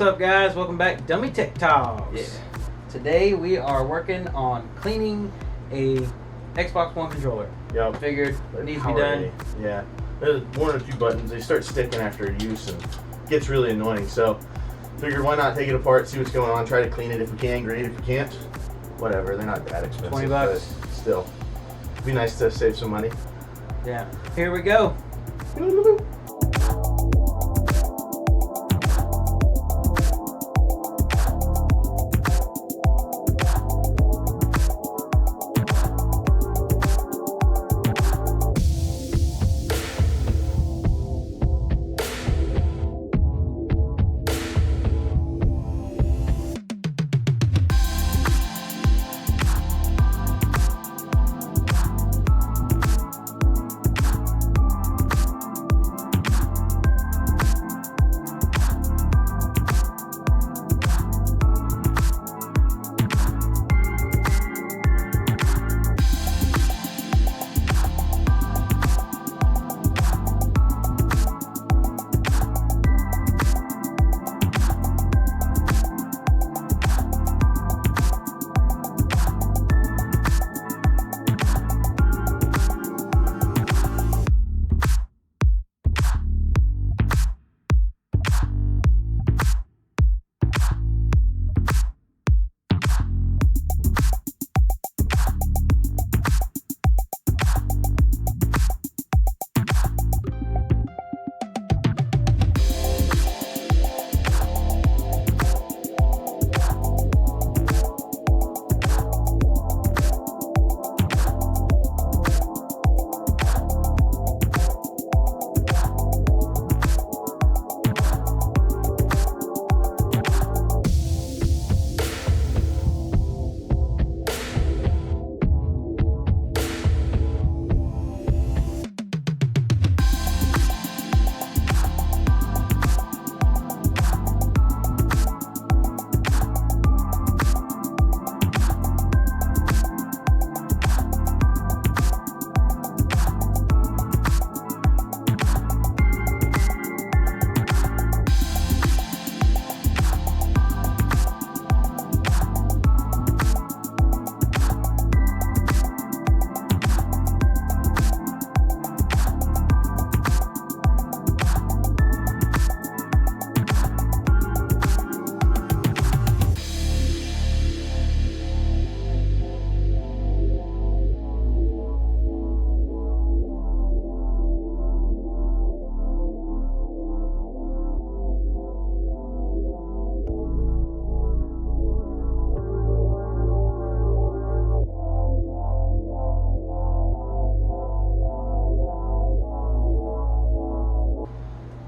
What's up, guys? Welcome back to Dummy Tech Talks. Yeah. Today we are working on cleaning a Xbox One controller. Yep. Figured it needs to be done. Yeah. There's one or two buttons. They start sticking after use and gets really annoying. So figured why not take it apart, see what's going on, try to clean it. If we can, great. If we can't, whatever. They're not that expensive. $20. But still, it'd be nice to save some money. Yeah. Here we go.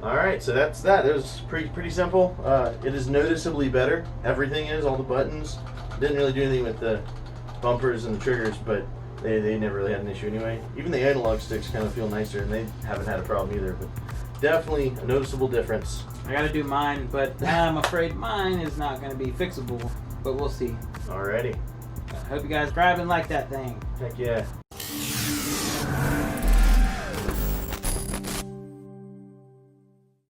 Alright, so that's that. It was pretty simple. It is noticeably better. Everything is, all the buttons. Didn't really do anything with the bumpers and the triggers, but they never really had an issue anyway. Even the analog sticks kind of feel nicer, and they haven't had a problem either. But definitely a noticeable difference. I gotta do mine, but I'm afraid mine is not gonna be fixable, but we'll see. Alrighty. I hope you guys subscribe and like that thing. Heck yeah.